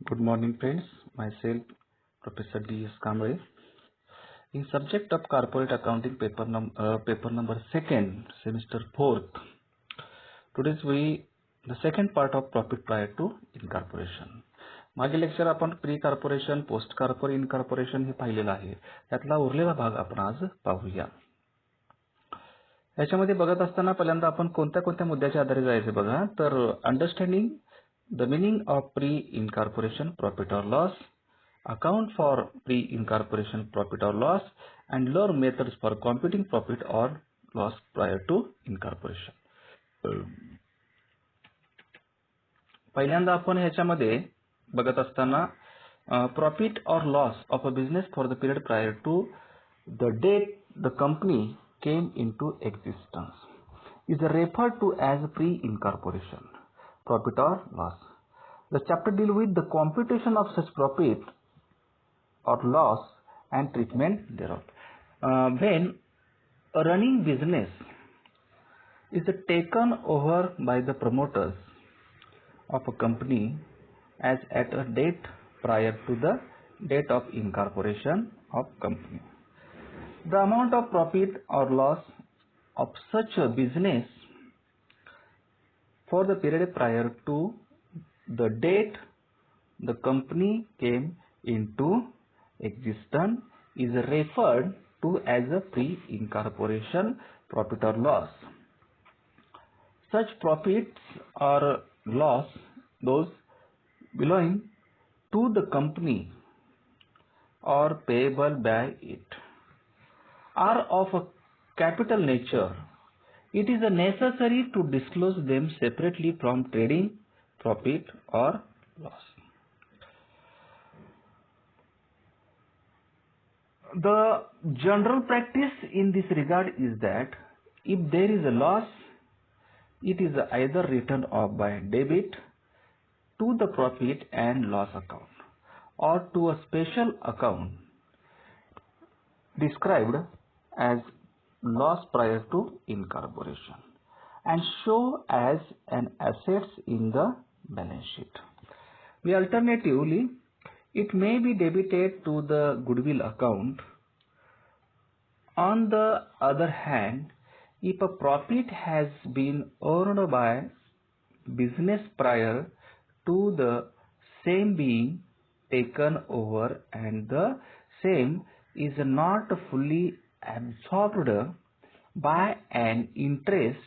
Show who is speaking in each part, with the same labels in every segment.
Speaker 1: Good morning, friends. Myself, Professor D.S. Kamre. In subject of corporate accounting paper number second, semester fourth. Today's the second part of profit prior to incorporation. मागील लेक्चर आपण pre corporation, post corporate, incorporation हे पाहिलेलं आहे. त्यातला उरलेला भाग आपण आज पाहूया. याच्यामध्ये बघत असताना पहिल्यांदा आपण कोणत्या कोणत्या मुद्द्याच्या आधारे जायचे बघा. तर understanding the meaning of pre-incorporation profit or loss, account for pre-incorporation profit or loss, and learn methods for computing profit or loss prior to incorporation. पहिल्यांदा आपण ह्याच्यामध्ये बघत असताना profit or loss of a business for the period prior to the date the company came into existence is referred to as pre-incorporation profit or loss. The chapter deal with the computation of such profit or loss and treatment thereof. When a running business is taken over by the promoters of a company as at a date prior to the date of incorporation of company, the amount of profit or loss of such a business for the period prior to the date the company came into existence is referred to as a pre-incorporation profit or loss. Such profits or loss, those belonging to the company or payable by it, are of a capital nature. It is necessary to disclose them separately from trading profit or loss. The general practice in this regard is that if there is a loss, it is either written off by debit to the profit and loss account or to a special account described as loss prior to incorporation and show as an assets in the balance sheet. Alternatively, it may be debited to the goodwill account. On the other hand, if a profit has been earned by business prior to the same being taken over and the same is not fully absorbed by an interest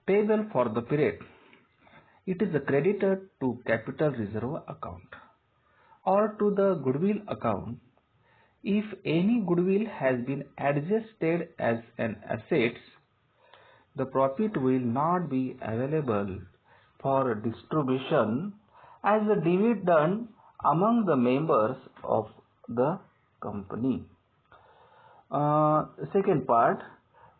Speaker 1: payable for the period, it is credited to capital reserve account or to the goodwill account. If any goodwill has been adjusted as an asset, the profit will not be available for distribution as a dividend among the members of the company. Second part,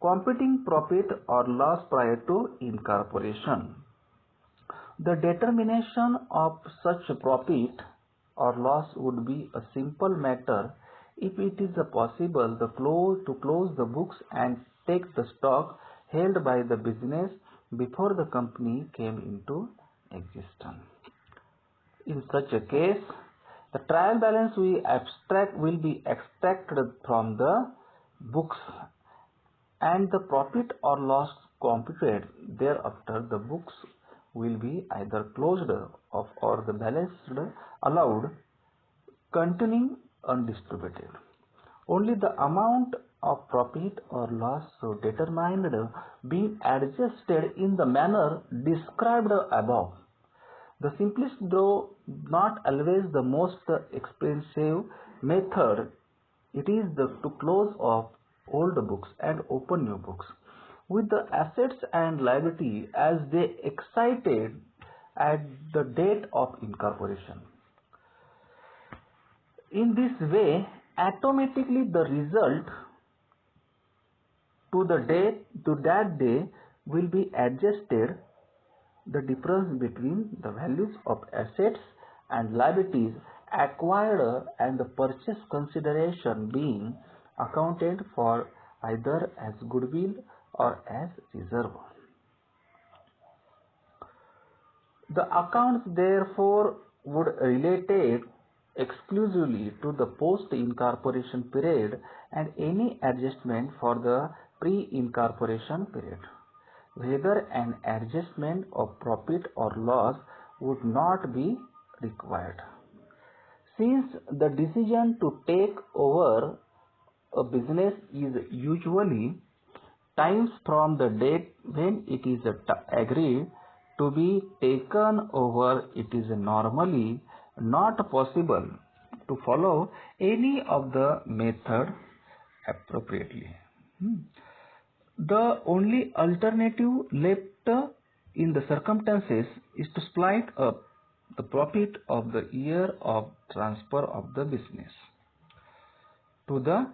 Speaker 1: computing profit or loss prior to incorporation. The determination of such profit or loss would be a simple matter if it is possible to close the books and take the stock held by the business before the company came into existence. In such a case, the trial balance will be extracted from the books and the profit or loss computed thereafter. The books will be either closed off or the balance allowed continuing undistributed. Only the amount of profit or loss so determined being adjusted in the manner described above. The simplest, though not always the most expensive method, it is to close off old books and open new books with the assets and liability as they existed at the date of incorporation. In this way, automatically the result to that day will be adjusted, the difference between the values of assets and liabilities acquired and the purchase consideration being accounted for either as goodwill or as reserve. The accounts therefore would related exclusively to the post-incorporation period and any adjustment for the pre-incorporation period. Whether an adjustment of profit or loss would not be required. Since the decision to take over a business is usually times from the date when it is agreed to be taken over, it is normally not possible to follow any of the method appropriately. The only alternative left in the circumstances is to split up the profit of the year of transfer of the business to the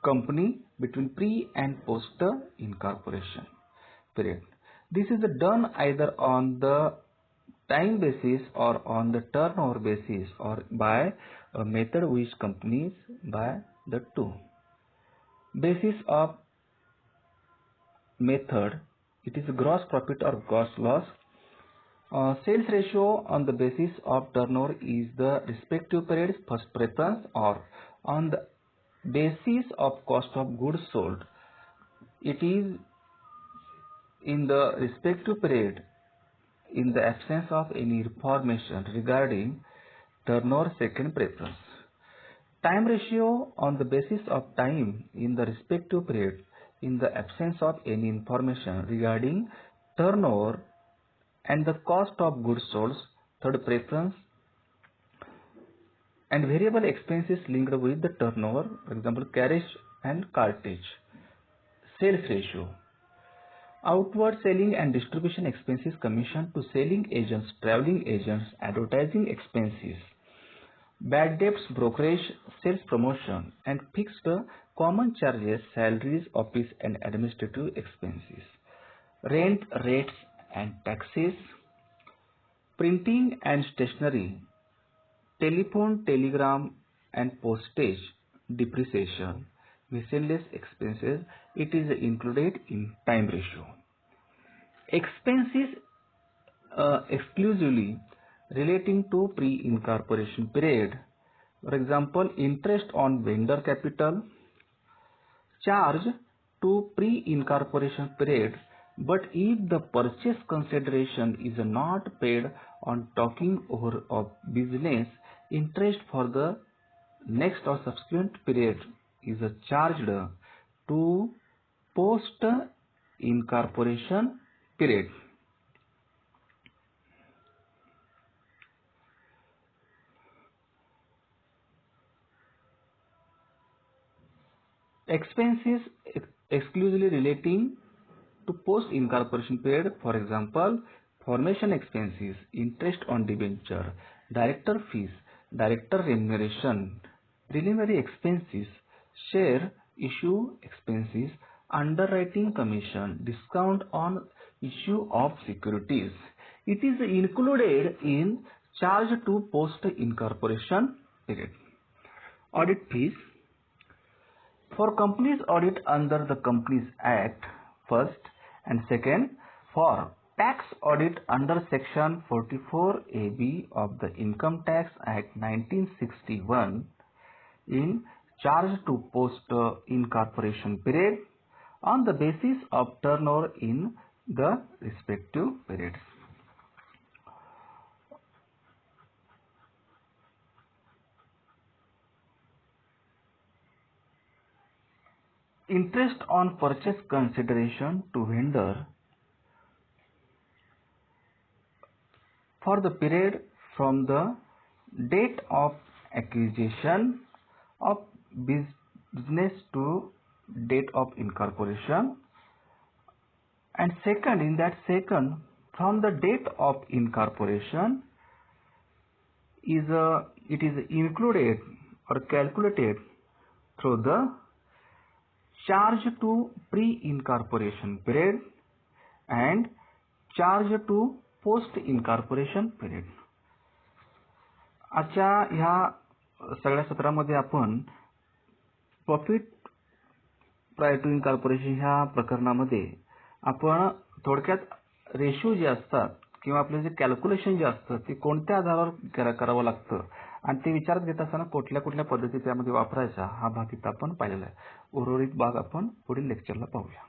Speaker 1: company between pre and post incorporation period. This is done either on the time basis or on the turnover basis or by a method which accompanies by the two. Basis of method, it is gross profit or gross loss. Sales ratio on the basis of turnover is the respective period's first preference, or on the basis of cost of goods sold, it is in the respective period in the absence of any information regarding turnover second preference. Time ratio on the basis of time in the respective period in the absence of any information regarding turnover and the cost of goods sold, third preference, and variable expenses linked with the turnover, for example carriage and cartage. Sales ratio, outward selling and distribution expenses, commission to selling agents, traveling agents, advertising expenses, bad debts, brokerage, sales promotion, and fixed common charges, salaries, office and administrative expenses, rent, rates and taxes, printing and stationery, telephone, telegram and postage, depreciation, miscellaneous expenses, it is included in time ratio. Expenses exclusively relating to pre-incorporation period, for example interest on vendor capital, charge to pre-incorporation period, but if the purchase consideration is not paid on taking over of business, interest for the next or subsequent period is charged to post incorporation period. Expenses exclusively relating to post incorporation period, for example formation expenses, interest on debenture, director fees, director remuneration, preliminary expenses, share issue expenses, underwriting commission, discount on issue of securities. It is included in charge to post incorporation period. Audit fees. For companies audit under the Companies Act, first, and second, for tax audit under Section 44AB of the Income Tax Act 1961, in charge to post incorporation period on the basis of turnover in the respective periods. Interest on purchase consideration to vendor for the period from the date of acquisition of business to date of incorporation, and second, in that second, from the date of incorporation it is included or calculated through the charge to pre-incorporation period and charge to post-incorporation period. आजच्या ह्या सगळ्या सत्रामध्ये आपण profit prior to incorporation ह्या प्रकरणामध्ये आपण थोडक्यात ratio जे असतात किंवा आपलं जे कॅल्क्युलेशन जे असतं ते कोणत्या आधारावर करावं लागतं आणि ते विचारात घेत असताना कुठल्या कुठल्या पद्धती त्यामध्ये वापरायच्या हा भाग इथं आपण पाहिलेला आहे. उर्वरित भाग आपण पुढील लेक्चरला पाहूया.